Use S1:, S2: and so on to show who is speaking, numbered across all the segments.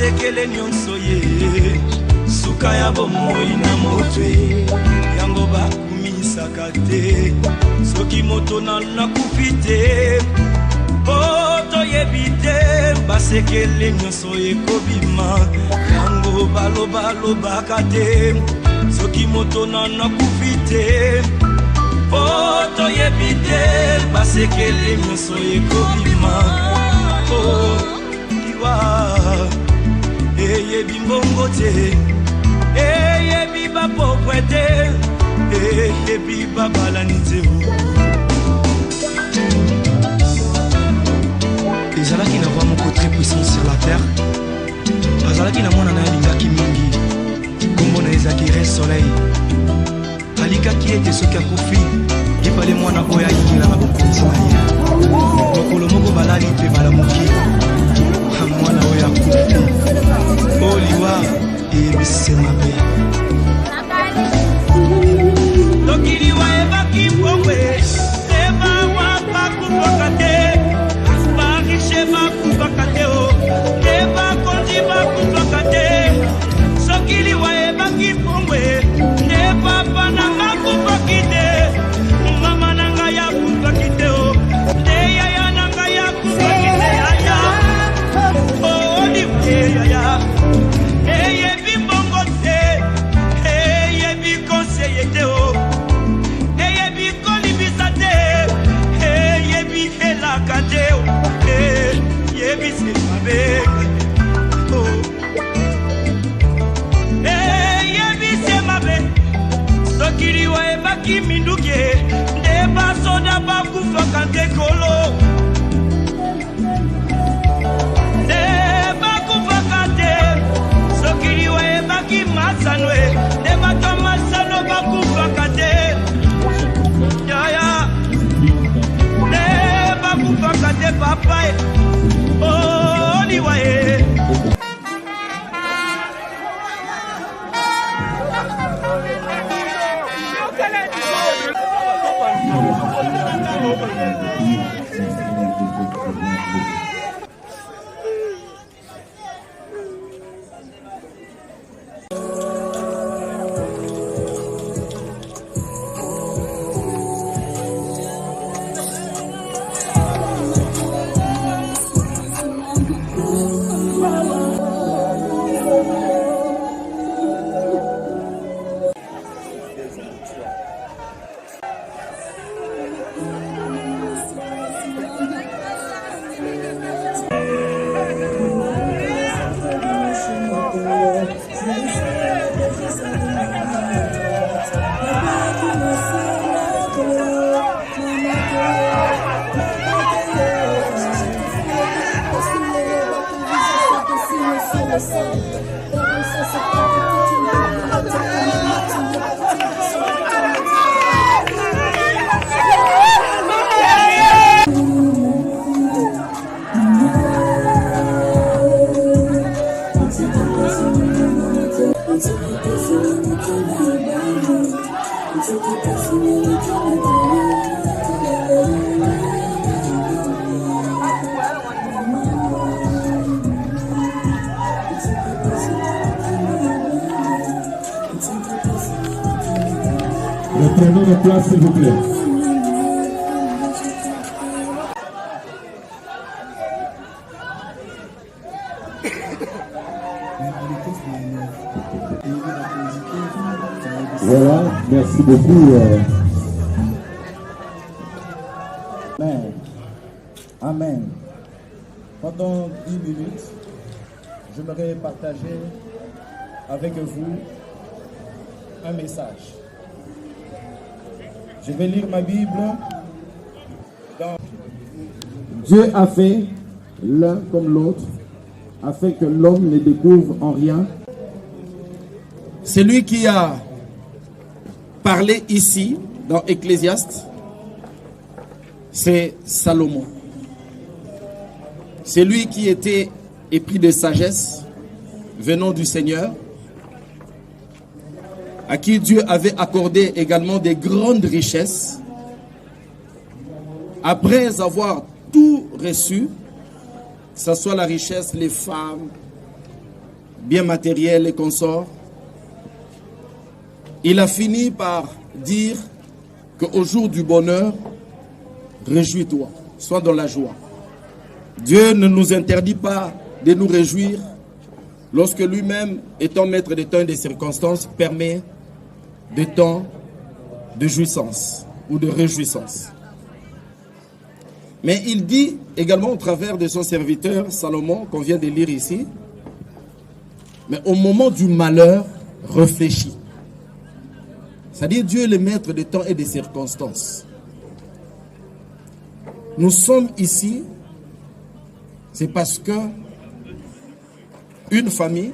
S1: basekele nyonso ye suka ya bomoi na motwe yango bakumisaka te soki moto nakufi te toyebi te basekele nyonso ekobima yango balobaka te soki moto nakufi te toyebi te basekele nyonso ekobima liwa eyebi mbongo te eyebi bapokwe te eyebi babalani te ezalaki na voix moko très puissante sur la terre azalaki na mwana na ye alingaki mingi kombo na ezalaki re soleil alikaki ete soki akufi efale mwana oyo ayingela na bokonzi na ye mokolo moko balali mpe balamuki mwana oyo akufi oliwa eyebisi mabe soki liwa ebaki mbongwe ebawa bakufaka te barishe bakufaka te ebakonzi bakufaka te soki liwa ebaki mbongwe papa nanga kufaki te mama nanga ya kufaki te yaya nanga ya kufaki te yaya yaya eyebi mbongo te eyebi konseye te eyebi kolibisa te eyebi elaka te eyebi semabe eyebi semabe sokiliwa ebaki minduke nde basoda bakufaka nte kolo masanwe ne bato masano bakufaka te yaya ne bakufaka te papa oliwa ye
S2: Prenons nos places, s'il vous plaît. Voilà, merci beaucoup.
S3: Amen. Amen. Pendant 10 minutes, j'aimerais partager avec vous un message. Je vais lire ma Bible dans...
S2: Dieu a fait l'un comme l'autre, afin que l'homme ne découvre en rien.
S4: Celui qui a parlé ici, dans Ecclésiaste, c'est Salomon. C'est lui qui était épris de sagesse, venant du Seigneur, à qui Dieu avait accordé également des grandes richesses. Après avoir tout reçu, que ce soit la richesse, les femmes, biens matériels et consorts, il a fini par dire qu'au jour du bonheur, réjouis-toi, sois dans la joie. Dieu ne nous interdit pas de nous réjouir lorsque lui-même, étant maître des temps et des circonstances, permet des temps de jouissance ou de réjouissance. Mais il dit également au travers de son serviteur Salomon, qu'on vient de lire ici, mais au moment du malheur, réfléchis. C'est-à-dire Dieu est le maître des temps et des circonstances. Nous sommes ici, c'est parce que une famille,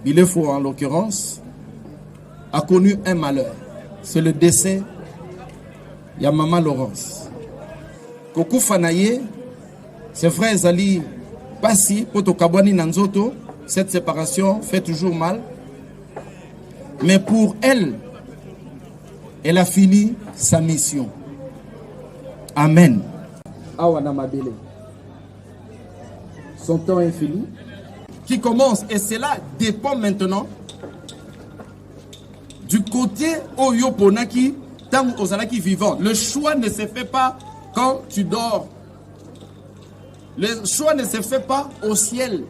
S4: Bilefo en l'occurrence, a connu un malheur. C'est le décès de Maman Laurence. Kokou Fanaye, ses frères Zali Passi, Poto Kabwani Nanzoto, cette séparation fait toujours mal. Mais pour elle, elle a fini sa mission. Amen.
S2: Awana Mabele. Son temps est fini.
S4: Qui commence, et cela dépend maintenant du côté Oyo Ponaki, Tam Ozalaki vivant. Le choix ne se fait pas quand tu dors. Le choix ne se fait pas au ciel,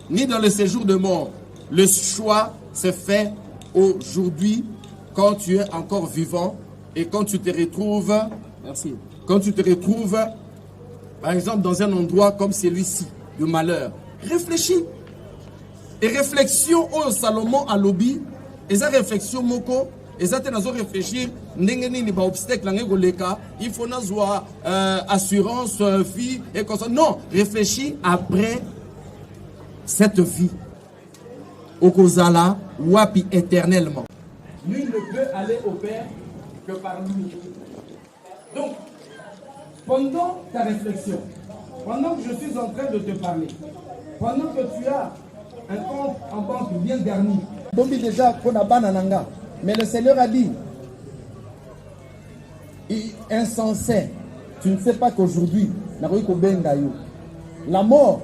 S4: ni dans le séjour de mort. Le choix se fait aujourd'hui, quand tu es encore vivant et quand tu te retrouves, merci, quand tu te retrouves, par exemple, dans un endroit comme celui-ci, de malheur. Réfléchis. Et réflexion au Salomon à lobby, et ça réflexion moko, et ça t'es réfléchir, n'engeni ba obstacle n'engoleka, il faut n'avoir assurance vie et comme ça. Non, réfléchis après cette vie. Au Kozala, wapi éternellement. Nul ne peut aller au Père que par lui. Donc, pendant ta réflexion, pendant que je suis en train de te parler, pendant que tu as un compte en banque bien garni, Bombi déjà Konabanananga, mais le Seigneur a dit, insensé, tu ne sais pas qu'aujourd'hui, la mort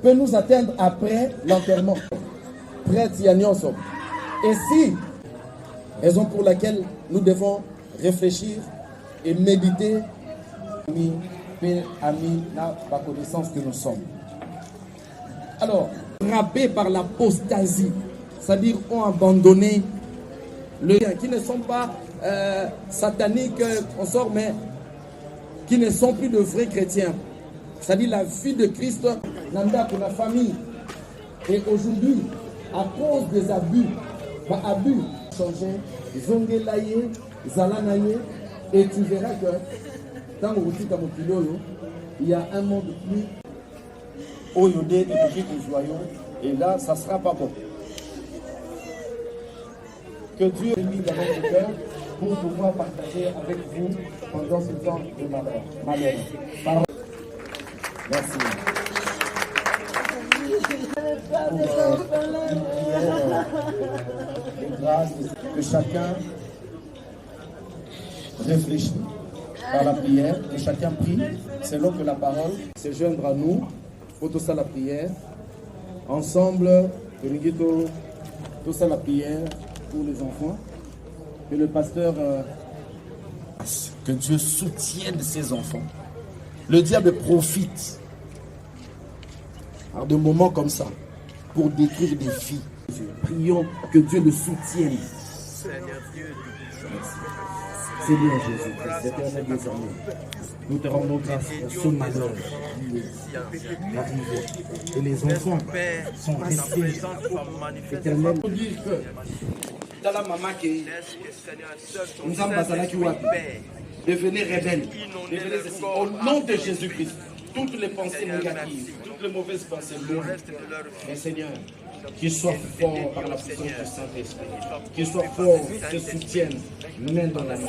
S4: peut nous atteindre après l'enterrement. Et si, raison pour laquelle nous devons réfléchir et méditer, amis, la connaissance que nous sommes. Alors, frappés par l'apostasie, c'est-à-dire ont abandonné le bien, qui ne sont pas sataniques, on sort, mais qui ne sont plus de vrais chrétiens. C'est-à-dire la vie de Christ, Nanda pour la famille. Et aujourd'hui, à cause des abus, changer, zongelaye, zalanaye, et tu verras que dans le il y a un monde plus oyodé et plus joyeux, et là, ça ne sera pas bon. Que Dieu ait mis dans notre cœur pour pouvoir partager avec vous pendant ce temps de malheur. Merci. Et grâce que chacun réfléchit par la prière, que chacun prie selon que la parole se joindre à nous pour tout ça la prière. Ensemble, tout ça la prière pour les enfants. Que le pasteur que Dieu soutienne ses enfants. Le diable profite de moments comme ça pour détruire des filles. Prions que Dieu le soutienne. Seigneur Jésus, éternel des amours, nous te rendons grâce pour ce malheur qui est arrivé. Et les enfants sont restés éternels. Pour dire que dans la maman qui nous avons devenez rebelles. Au nom de Jésus-Christ, toutes les pensées négatives, toutes les mauvaises pensées loin. Mais Seigneur, qu'ils soient forts par la puissance du Saint-Esprit, qu'ils soient forts, qu'ils se soutiennent main dans la main.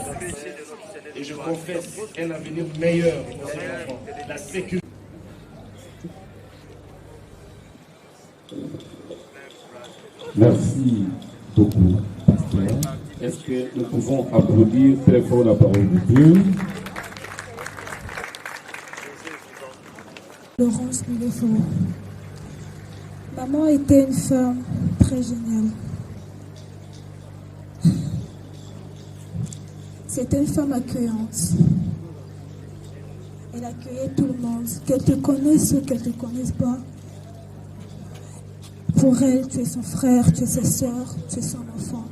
S4: Et je confesse un avenir meilleur pour ces enfants, la sécurité.
S5: Merci beaucoup, pasteur. Est-ce que nous pouvons applaudir très fort la parole de Dieu?
S6: Laurence Bilefo, Maman était une femme très géniale. C'était une femme accueillante. Elle accueillait tout le monde, qu'elle te connaisse ou qu'elle ne te connaisse pas. Pour elle, tu es son frère, tu es sa soeur, tu es son enfant.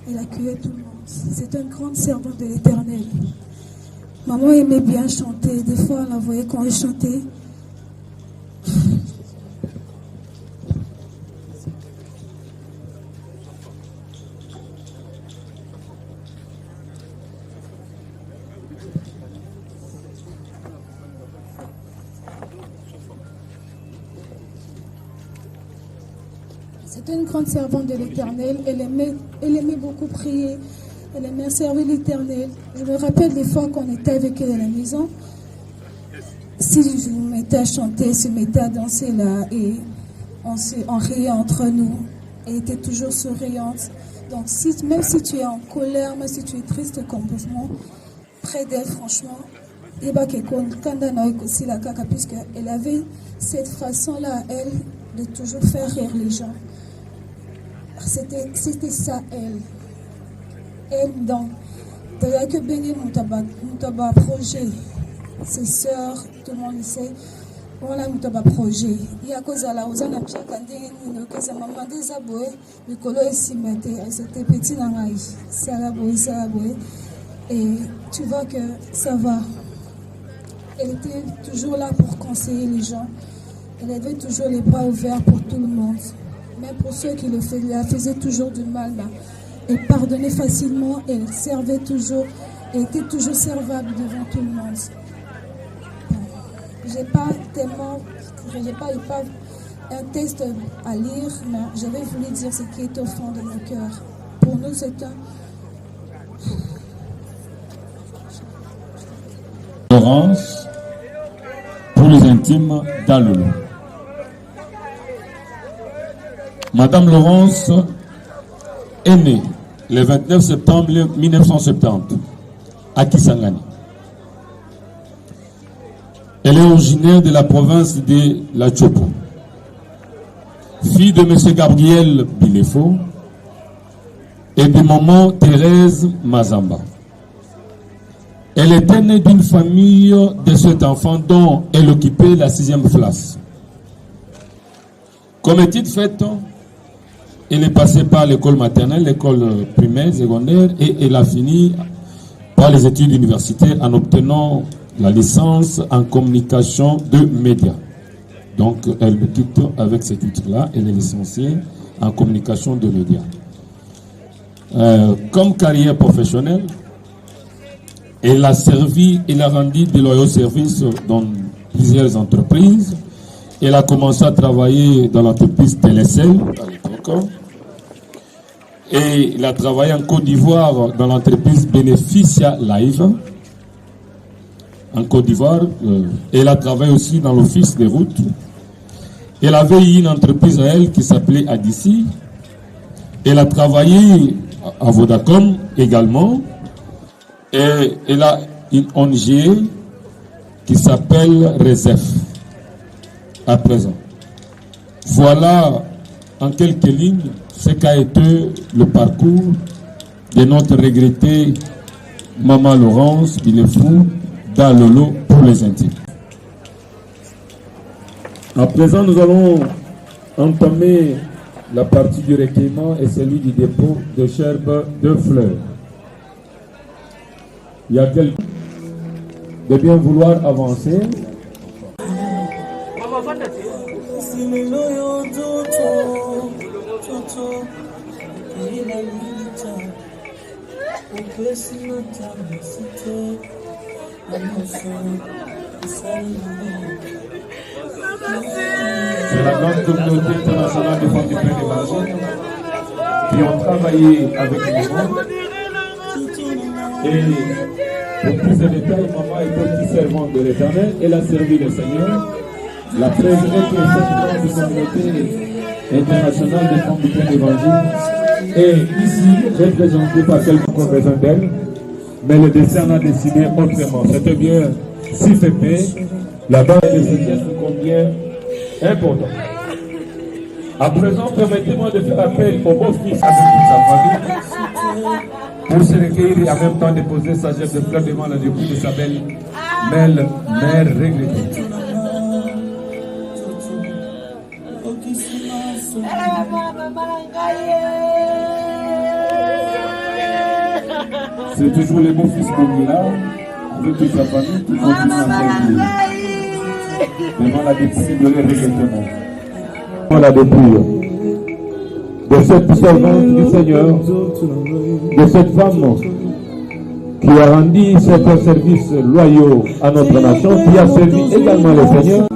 S6: Elle accueillait tout le monde. C'est une grande servante de l'Éternel. Maman aimait bien chanter. Des fois, on la voyait quand elle chantait. C'était une grande servante de l'Éternel. Elle aimait beaucoup prier. Elle aimait servir l'Éternel. Je me rappelle des fois qu'on était avec elle à la maison. Si je me mettais à chanter, se mettait à danser là et on riait entre nous. Elle était toujours souriante. Donc même si tu es en colère, même si tu es triste complètement, près d'elle franchement, puisqu'elle avait cette façon-là à elle de toujours faire rire les gens. C'était ça, elle. Elle, donc, t'as que béni mon projet. Ses sœurs, tout le monde le sait. Voilà mon projet. Il y a cause à la osana que sa maman des aboués, le colo est si maté, c'était petit dans la salaboué. Et tu vois que ça va. Elle était toujours là pour conseiller les gens. Elle avait toujours les bras ouverts pour tout le monde. Même pour ceux qui la faisaient toujours du mal. Elle pardonnait facilement, elle servait toujours, elle était toujours servable devant tout le monde. J'ai pas un texte à lire, mais j'avais voulu dire ce qui est au fond de mon cœur. Pour nous, c'est un...
S5: Laurence, pour les intimes d'Alolo. Madame Laurence est née le 29 septembre 1970 à Kisangani. Elle est originaire de la province de La Chopo. Fille de M. Gabriel Bilefo et de maman Thérèse Mazamba. Elle était née d'une famille de 7 enfants dont elle occupait la 6e place. Comme étude faite, elle est passée par l'école maternelle, l'école primaire, secondaire et elle a fini par les études universitaires en obtenant la licence en communication de médias. Donc elle me quitte avec ce titre-là, elle est licenciée en communication de médias. Comme carrière professionnelle, elle a servi, elle a rendu de loyaux services dans plusieurs entreprises. Elle a commencé à travailler dans l'entreprise Télécel à l'époque. Et elle a travaillé en Côte d'Ivoire dans l'entreprise Beneficia Live. En Côte d'Ivoire. Elle a travaillé aussi dans l'office des routes. Elle avait eu une entreprise à elle qui s'appelait Adici. Elle a travaillé à Vodacom également. Et elle a une ONG qui s'appelle RESEF à présent. Voilà en quelques lignes ce qu'a été le parcours de notre regrettée Maman Laurence Bilefou d'Alolo pour les intimes. À présent, nous allons entamer la partie du recueillement et celui du dépôt de gerbes de fleurs. Il y a quelqu'un de bien vouloir avancer. C'est la grande communauté internationale des femmes du plein d'évangile qui ont travaillé avec nous. Et pour plus de détails, maman était petite servante de l'Éternel. Elle a servi le Seigneur. La présidente de cette grande communauté internationale des femmes du plein d'évangile est ici représentée par quelqu'un qui a besoin d'elle. Mais le destin a décidé autrement. C'était bien si fait, la base de ce geste combien important. À présent, permettez-moi de faire appel au beau-fils avec toute sa famille pour se recueillir et en même temps déposer sa gerbe de fleurs devant la dépouille de sa belle mère regrettée. C'est toujours le beau-fils Bongila avec toute sa famille qui continue à faire devant la dépouille de leur regrettement. La dépouille de cette servante du Seigneur, de cette femme qui a rendu certains services loyaux à notre nation, qui a servi également le Seigneur.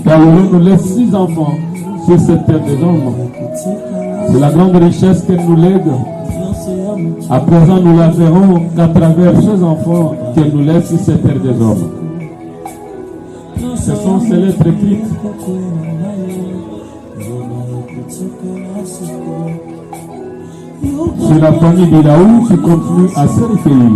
S5: Car il nous laisse 6 enfants sur cette terre des hommes. C'est la grande richesse qu'elle nous lègue. À présent, nous la verrons qu'à travers ces enfants qu'elle nous laisse sur cette terre des hommes. Ce sont ces lettres écrites. C'est la famille d'Ilaou qui continue à se recueillir.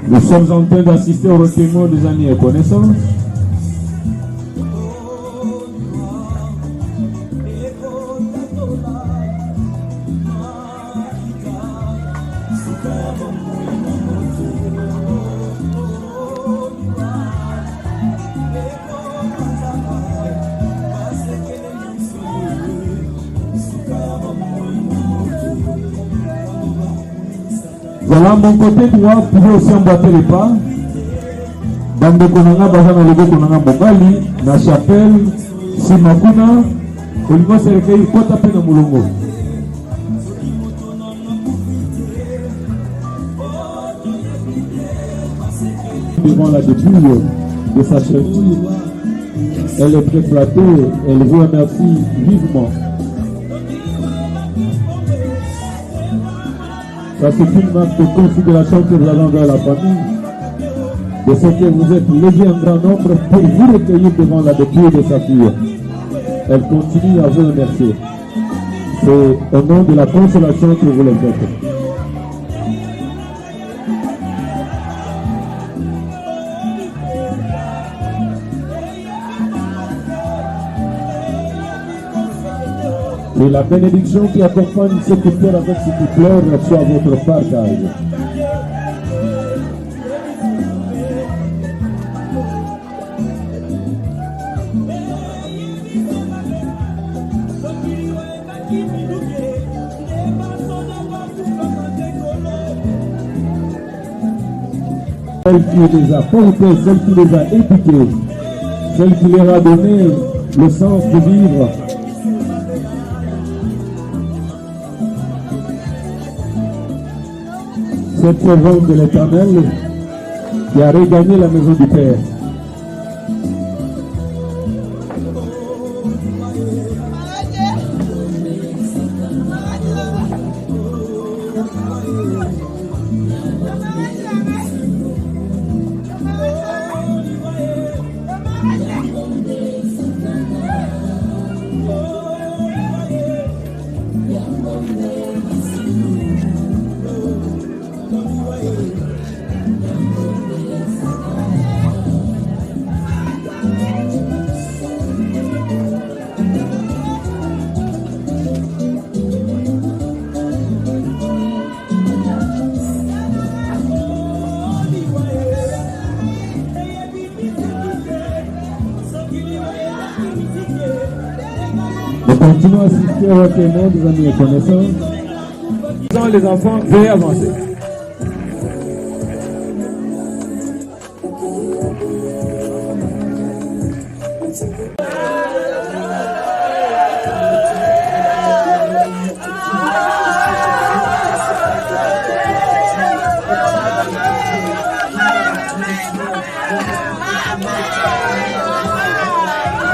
S5: Nous sommes en train d'assister au recueillement des amis et connaissances. Voilà, mon côté droit, vous pouvez aussi emboîter les pas. Bande Konanga, Bazana Logo Konanga Mogali, la chapelle, Simakuna, Olivo Serekei, Kota Pena Moulongo. Devant la dépouille de sa chérie, elle est très flattée, elle vous remercie vivement. Ça, c'est une marque de considération que nous allons vers la famille, de ce que vous êtes levés en grand nombre pour vous recueillir devant la dépouille de sa fille. Elle continue à vous remercier. C'est au nom de la consolation que vous le faites. Et la bénédiction qui accompagne ceux qui pleurent avec ceux qui pleurent soit votre partage. Celle qui les a portés, celle qui les a éduqués, celle qui leur a donné le sens de vivre. Cette servante de l'Éternel qui a regagné la maison du Père. Nous continuons à assister au recueillement des amis et connaissances. Les enfants, veuillez avancer.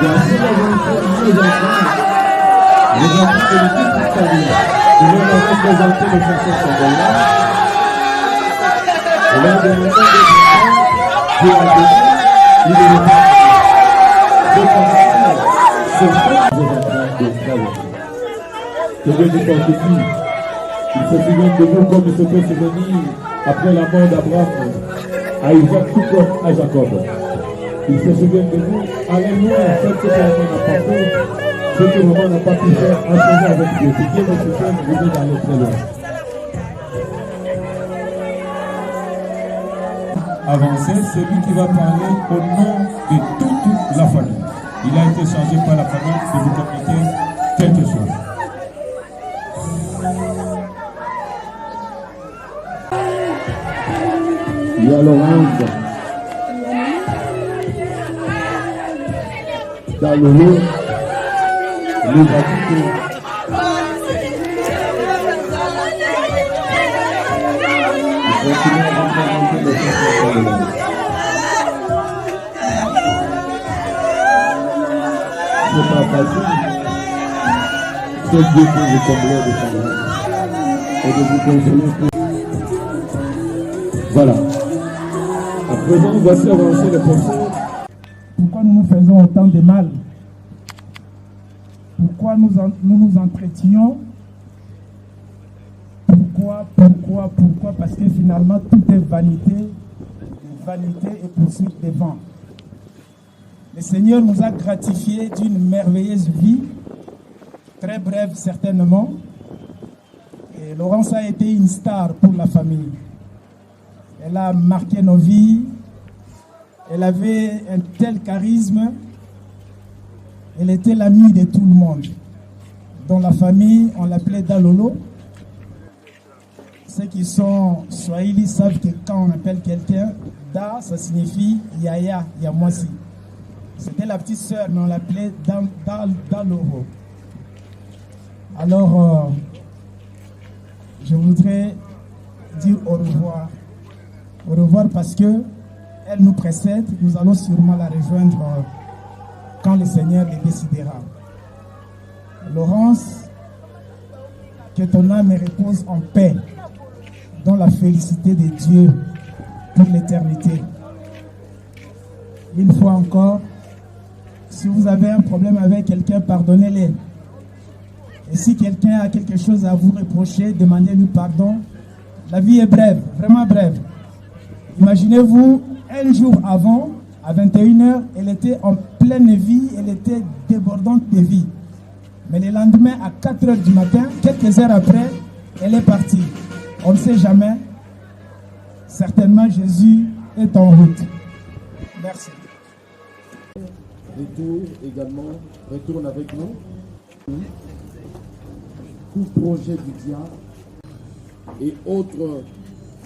S5: Merci les enfants. Les enfants de l'équipe pour sa vie.
S2: Je vais maintenant présenter les chansons congolaises. Et là, de mon temps de pour la deuxième, il est le temps. Je pense que c'est ça que vous êtes en train de faire. Que Dieu nous fortifie. Il se souvient de vous comme il se fait souvenir après la mort d'Abraham, à Isaac tout comme à Jacob. Il se souvient de vous. Alléluia, faites ce que maman n'a pas fait, ce que maman n'a pas pu faire, enchaîner avec Dieu. Si Dieu vous soutient, vous devez aller très loin. Avancer, c'est lui qui va parler au nom de toute la famille. Il a été chargé par la famille de vous communiquer quelque chose. Il y a Laurence dans le lot, nous va quitter. Nous continuons à représenter les chansons de l'homme. C'est pas facile. C'est Dieu qui vous combler de sa grâce et de vous consoler pour. Voilà. À présent, voici avancer les personnes.
S7: Pourquoi nous nous faisons autant de mal? Pourquoi nous nous entretenons? Pourquoi? Parce que finalement, tout est vanité et poursuite des vents. Le Seigneur nous a gratifiés d'une merveilleuse vie, très brève certainement. Et Laurence a été une star pour la famille. Elle a marqué nos vies. Elle avait un tel charisme. Elle était l'amie de tout le monde. Dans la famille, on l'appelait Dalolo. Ceux qui sont Swahili savent que quand on appelle quelqu'un, Da, ça signifie Yaya, Yamwasi. C'était la petite sœur, mais on l'appelait Dalolo. Alors, je voudrais dire au revoir. Au revoir parce que elle nous précède. Nous allons sûrement la rejoindre quand le Seigneur le décidera. Laurence, que ton âme repose en paix dans la félicité de Dieu pour l'éternité. Une fois encore, si vous avez un problème avec quelqu'un, pardonnez-le. Et si quelqu'un a quelque chose à vous reprocher, demandez-lui pardon. La vie est brève, vraiment brève. Imaginez-vous, un jour avant, à 21h, elle était en pleine vie, elle était débordante de vie. Mais le lendemain, à 4h du matin, quelques heures après, elle est partie. On ne sait jamais. Certainement, Jésus est en route. Merci.
S2: Retour également, retourne avec nous. Tout projet du diable et autres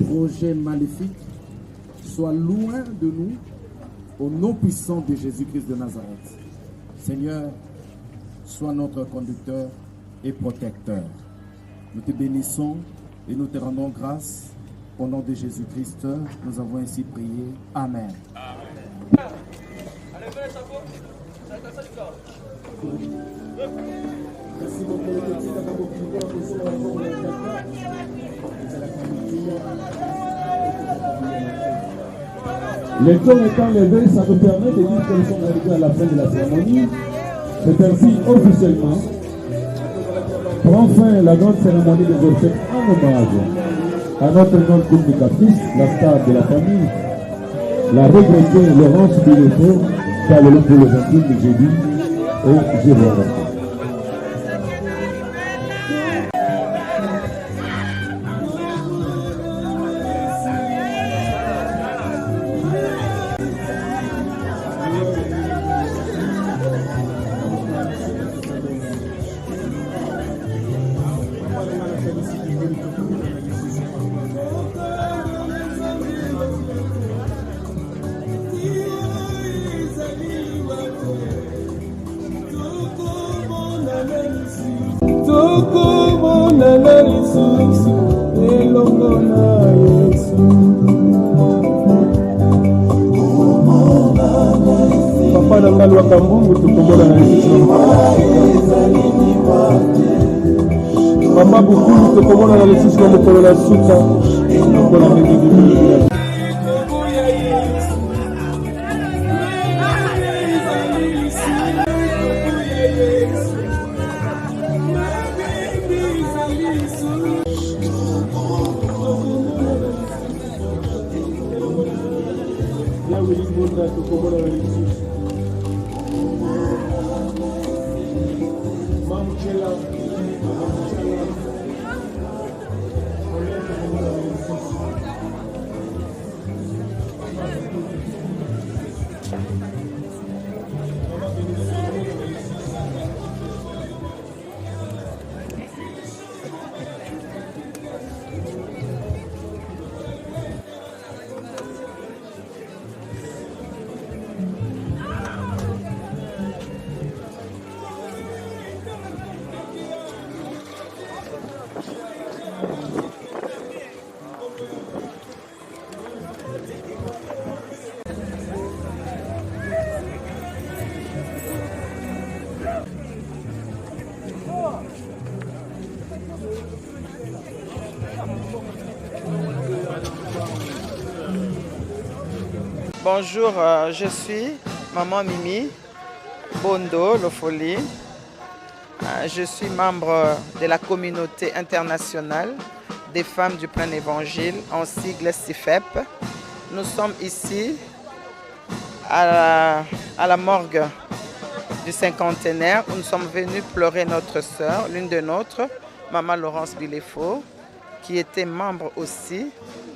S2: projets maléfiques soit loin de nous, au nom puissant de Jésus-Christ de Nazareth. Seigneur, sois notre conducteur et protecteur. Nous te bénissons et nous te rendons grâce. Au nom de Jésus-Christ, nous avons ainsi prié. Amen. Merci beaucoup. Les corps étant levés, ça nous permet de dire que nous sommes arrivés à la fin de la cérémonie. C'est ainsi officiellement prend fin la grande cérémonie de obsèques en hommage à notre grande communicatrice, la star de la famille, la regrettée Laurence Biloto, qui a le pour les intimes de jeudi et Jérôme. Papa Nangalwa Kambungu tukomona na Yesu. Mama beaucoup de comment on a laissé jusqu'à pour la soupe. Pour la médecine.
S8: Bonjour, je suis Maman Mimi Bondo Lofoli. Je suis membre de la communauté internationale des femmes du plein évangile, en sigle CIFEP. Nous sommes ici à la morgue du cinquantenaire où nous sommes venus pleurer notre sœur, l'une de nôtres, Maman Laurence Bilefo, qui était membre aussi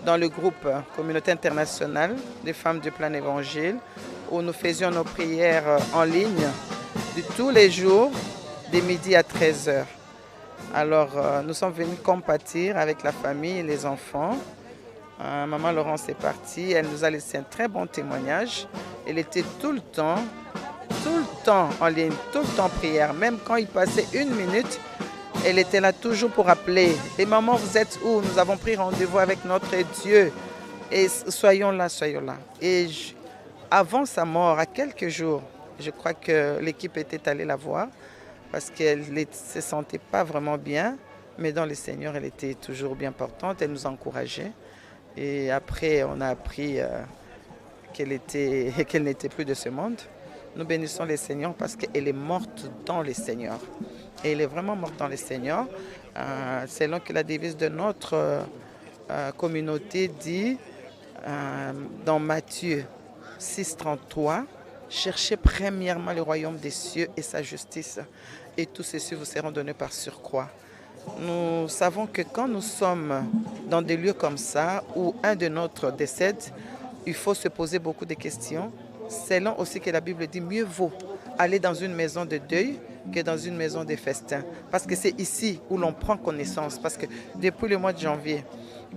S8: dans le groupe Communauté internationale des femmes du plein évangile, où nous faisions nos prières en ligne de tous les jours, de midi à 13h. Alors, nous sommes venus compatir avec la famille et les enfants. Maman Laurence est partie, elle nous a laissé un très bon témoignage. Elle était tout le temps en ligne, tout le temps en prière. Même quand il passait une minute, elle était là toujours pour appeler. Et maman, vous êtes où? Nous avons pris rendez-vous avec notre Dieu. Et soyons là, soyons là. Et avant sa mort, à quelques jours, je crois que l'équipe était allée la voir parce qu'elle ne se sentait pas vraiment bien. Mais dans le Seigneur, elle était toujours bien portante. Elle nous encourageait. Et après, on a appris qu'elle n'était plus de ce monde. Nous bénissons le Seigneur parce qu'elle est morte dans le Seigneur. Et elle est vraiment morte dans le Seigneur. Selon que la devise de notre communauté dit dans Matthieu 6,33, cherchez premièrement le royaume des cieux et sa justice, et tout ceci vous seront donnés par surcroît. Nous savons que quand nous sommes dans des lieux comme ça, où un de nôtres décède, il faut se poser beaucoup de questions. Selon aussi que la Bible dit, mieux vaut aller dans une maison de deuil que dans une maison de festin. Parce que c'est ici où l'on prend connaissance. Parce que depuis le mois de janvier,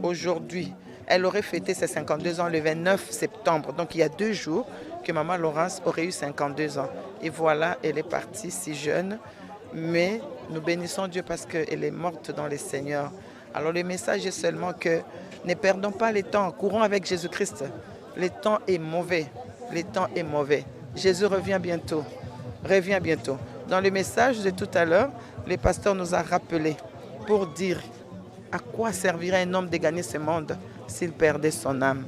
S8: aujourd'hui, elle aurait fêté ses 52 ans le 29 septembre. Donc il y a 2 jours que Maman Laurence aurait eu 52 ans. Et voilà, elle est partie si jeune. Mais nous bénissons Dieu parce qu'elle est morte dans le Seigneur. Alors le message est seulement que ne perdons pas le temps, courons avec Jésus-Christ. Le temps est mauvais. Le temps est mauvais. Jésus revient bientôt. Dans le message de tout à l'heure, le pasteur nous a rappelé pour dire à quoi servirait un homme de gagner ce monde s'il perdait son âme.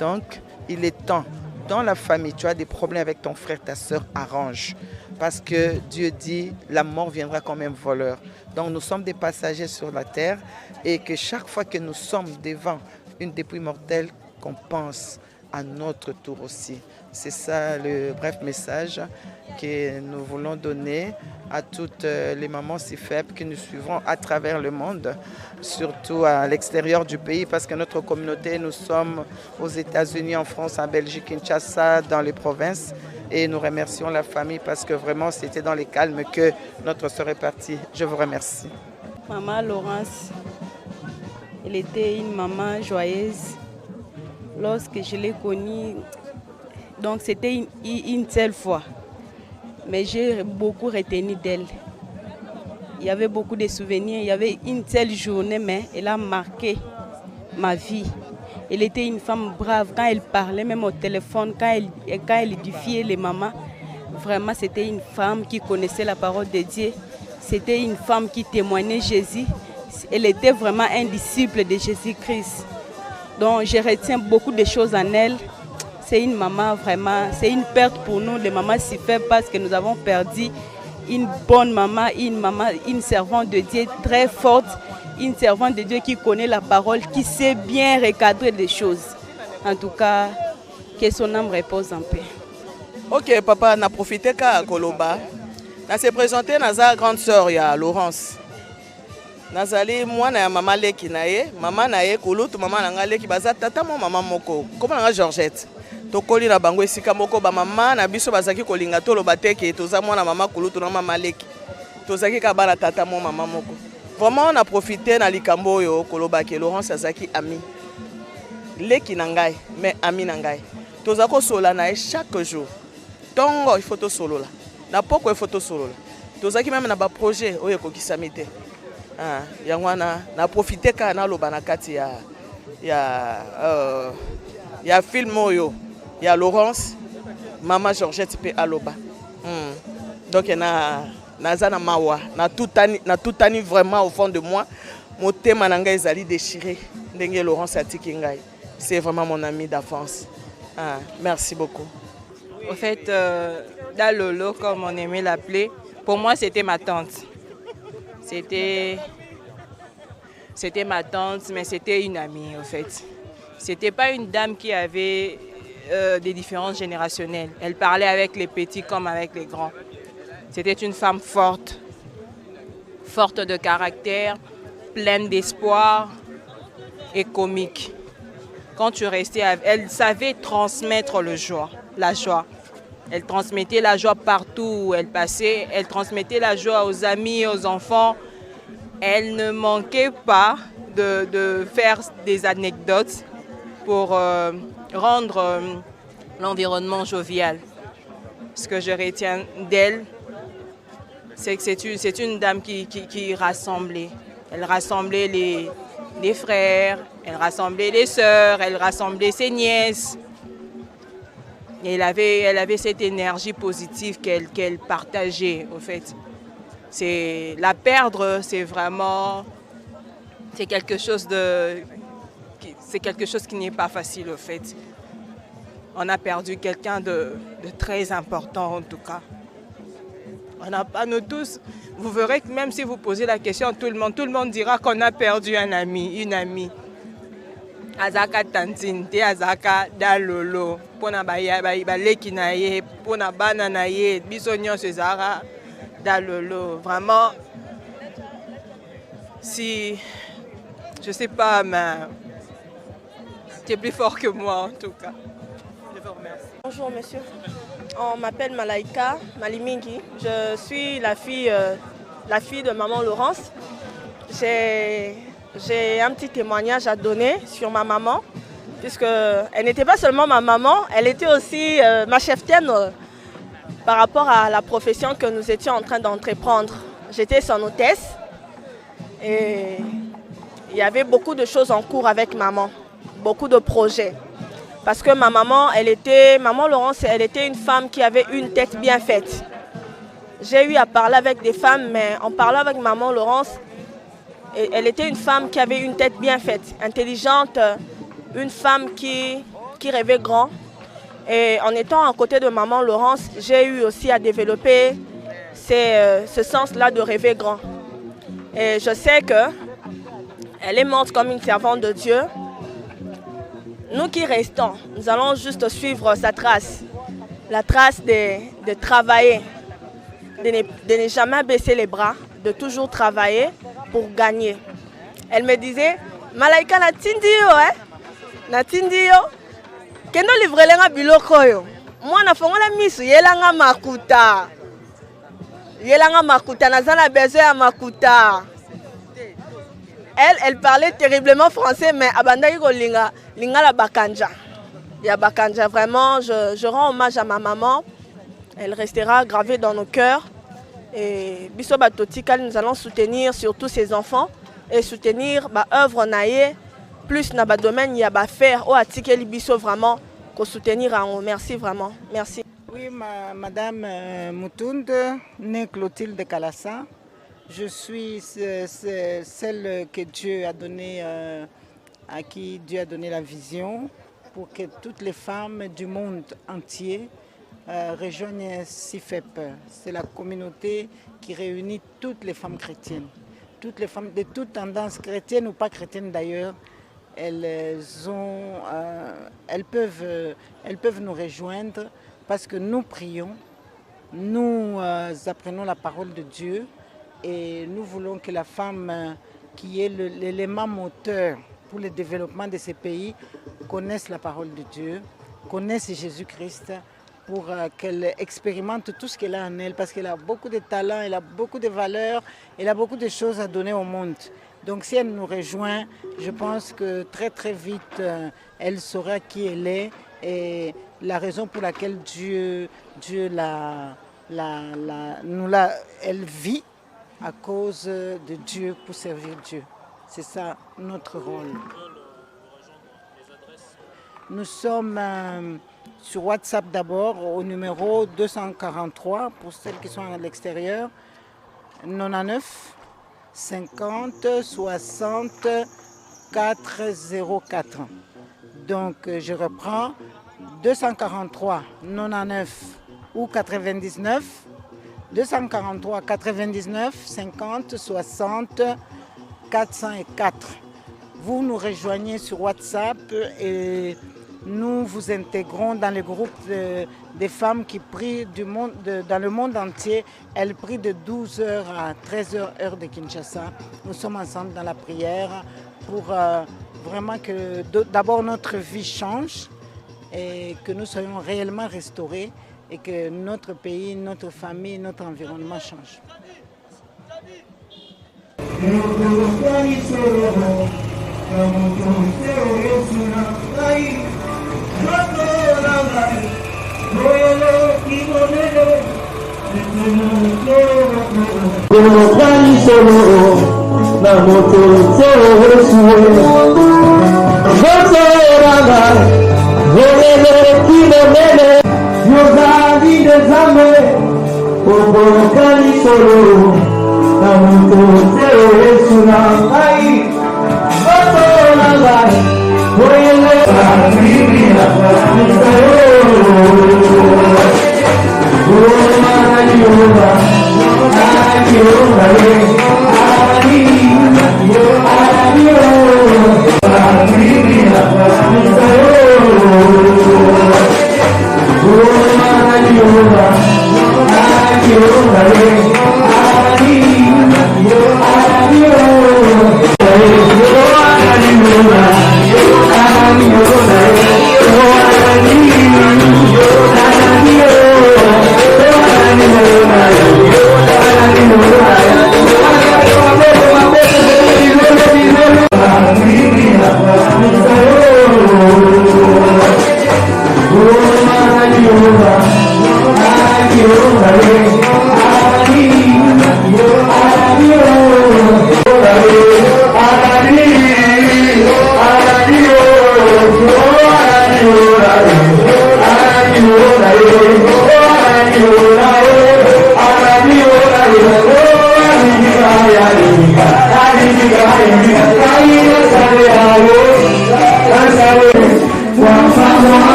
S8: Donc, il est temps. Dans la famille, tu as des problèmes avec ton frère, ta soeur, arrange. Parce que Dieu dit, la mort viendra comme un voleur. Donc, nous sommes des passagers sur la terre et que chaque fois que nous sommes devant une dépouille mortelle, qu'on pense à notre tour aussi. C'est ça le bref message que nous voulons donner à toutes les mamans si faibles que nous suivrons à travers le monde, surtout à l'extérieur du pays, parce que notre communauté, nous sommes aux États-Unis, en France, en Belgique, Kinshasa, dans les provinces. Et nous remercions la famille parce que vraiment, c'était dans les calmes que notre sœur est partie. Je vous remercie.
S9: Maman Laurence, elle était une maman joyeuse. Lorsque je l'ai connue, donc c'était une seule fois. Mais j'ai beaucoup retenu d'elle. Il y avait beaucoup de souvenirs. Il y avait une seule journée, mais elle a marqué ma vie. Elle était une femme brave. Quand elle parlait, même au téléphone, quand elle édifiait les mamans, vraiment c'était une femme qui connaissait la parole de Dieu. C'était une femme qui témoignait Jésus. elle était vraiment un disciple de Jésus-Christ. Donc je retiens beaucoup de choses en elle. C'est une maman vraiment, c'est une perte pour nous, les mamans si faibles, parce que nous avons perdu une bonne maman, une servante de Dieu très forte, une servante de Dieu qui connaît la parole, qui sait bien recadrer les choses. En tout cas, que son âme repose en paix.
S8: Ok, papa, on a profité qu'à Koloba. On s'est présenté dans sa grande sœur, il y a Laurence. Nazali moi na maman leki nae, maman nae kulutu maman nanga leki baza tata mo maman moko. Comment nanga Georgette. Tokoli na bango esika moko ba maman na biso bazaki kolinga to loba teke toza mwana maman kulutu na maman leki. Tozaki ka bana tata mo maman moko. Vraiment on a profité na likambo yo koloba ke Laurence azaki ami. Leki nangai mais ami nangai. Tozako sola na chaque jour. Tongo il faut to solo la. Na poko il faut to solo la. Tozaki même na ba projet oyo ko kisamite. Ah, yangwana na profité ka na loba na kati ya film oyo ya Laurence maman Georgette pe aloba. Donc naza na mawa na tutani vraiment au fond de moi motema nanga ezali déchiré ndenge Laurence atiki ngai. C'est vraiment mon ami d'enfance. Ah, merci beaucoup.
S10: Au fait, Dalolo, comme on aimait l'appeler, pour moi c'était ma tante. C'était ma tante, mais c'était une amie, en fait. C'était pas une dame qui avait des différences générationnelles. Elle parlait avec les petits comme avec les grands. C'était une femme forte, forte de caractère, pleine d'espoir et comique. Quand tu restais avec elle, elle savait transmettre la joie. Elle transmettait la joie partout où elle passait. Elle transmettait la joie aux amis, aux enfants. Elle ne manquait pas de faire des anecdotes pour rendre l'environnement jovial. Ce que je retiens d'elle, c'est que c'est une dame qui rassemblait. Elle rassemblait les frères, elle rassemblait les sœurs, elle rassemblait ses nièces. Et elle avait cette énergie positive qu'elle partageait, au fait. La perdre, c'est quelque chose qui n'est pas facile, au fait. On a perdu quelqu'un de très important, en tout cas. On n'a pas, nous tous, vous verrez que même si vous posez la question à tout le monde dira qu'on a perdu un ami, une amie. Azaka tantine, te azaka dalolo, pona baleki na ye, pona bana na ye, biso nyonso ezaka dalolo. Vraiment, si, je sais pas, mais tu es plus fort que moi en tout cas. Je vous remercie.
S11: Bonjour monsieur, on m'appelle Malaika Malimingi, je suis la fille de maman Laurence. J'ai un petit témoignage à donner sur ma maman, puisqu'elle n'était pas seulement ma maman, elle était aussi ma cheftaine par rapport à la profession que nous étions en train d'entreprendre. J'étais son hôtesse et il y avait beaucoup de choses en cours avec maman, beaucoup de projets. Parce que maman Laurence, elle était une femme qui avait une tête bien faite. J'ai eu à parler avec des femmes, mais en parlant avec maman Laurence, elle était une femme qui avait une tête bien faite, intelligente, une femme qui rêvait grand. Et en étant à côté de maman Laurence, j'ai eu aussi à développer ce sens-là de rêver grand. Et je sais qu'elle est morte comme une servante de Dieu. Nous qui restons, nous allons juste suivre sa trace, la trace de travailler, de ne jamais baisser les bras, de toujours travailler pour gagner. Elle me disait, Malaika na tindi yo, na tindi yo, kendo livre lenga biloko yo. Moi na fongola misu yelanga makuta. Yelanga makuta, nazana besoin ya makuta. Elle parlait terriblement français, mais abandaki ko linga la bakanja. Ya bakanja, vraiment, je rends hommage à ma maman. Elle restera gravée dans nos cœurs. Et biso batotika, nous allons soutenir surtout ses enfants et soutenir ba œuvre naie plus na ba domaine ya ba faire o atikeli biso vraiment ko soutenir en merci vraiment. Merci.
S12: Oui, madame Moutounde, née Clotilde Kalassa. Je suis celle que Dieu a donnée, à qui Dieu a donné la vision pour que toutes les femmes du monde entier rejoignent CIFEP. C'est la communauté qui réunit toutes les femmes chrétiennes. Toutes les femmes de toutes tendances chrétiennes ou pas chrétiennes d'ailleurs, elles peuvent nous rejoindre parce que nous prions, nous apprenons la parole de Dieu et nous voulons que la femme qui est l'élément moteur pour le développement de ces pays connaisse la parole de Dieu, connaisse Jésus-Christ pour qu'elle expérimente tout ce qu'elle a en elle parce qu'elle a beaucoup de talents, elle a beaucoup de valeurs, elle a beaucoup de choses à donner au monde. Donc si elle nous rejoint, je pense que très très vite, elle saura qui elle est et la raison pour laquelle elle vit à cause de Dieu pour servir Dieu. C'est ça notre rôle. Nous sommes sur WhatsApp d'abord au numéro 243 pour celles qui sont à l'extérieur, 99 50 60 404. Donc je reprends 243 99 ou 99 243 99 50 60 404. Vous nous rejoignez sur WhatsApp et nous vous intégrons dans le groupe des femmes qui prient dans le monde entier. Elles prient de 12h à 13h heure de Kinshasa. Nous sommes ensemble dans la prière pour vraiment que d'abord notre vie change et que nous soyons réellement restaurés et que notre pays, notre famille, notre environnement change.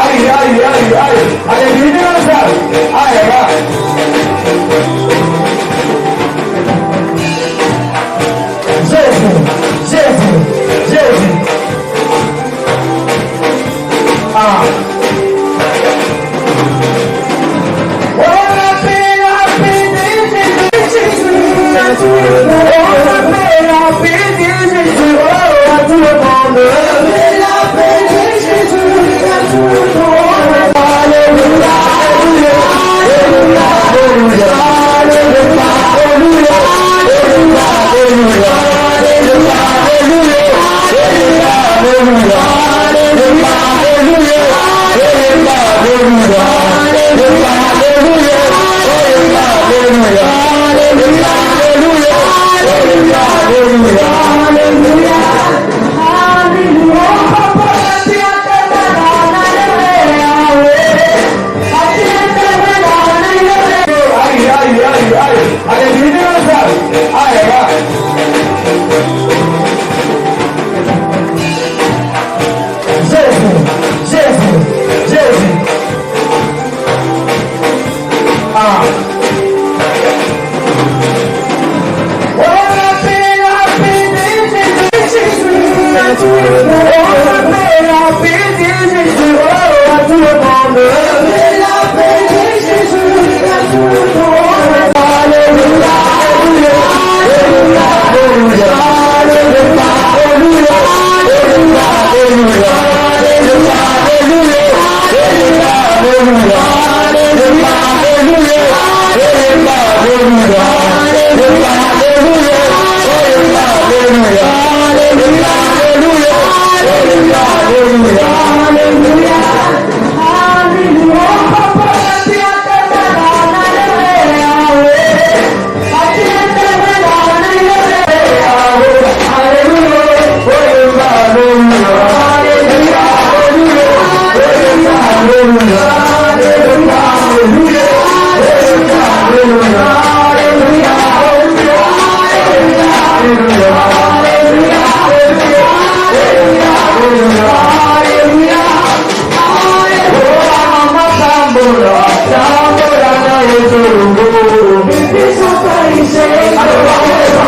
S2: Ay, ay, ay, ay.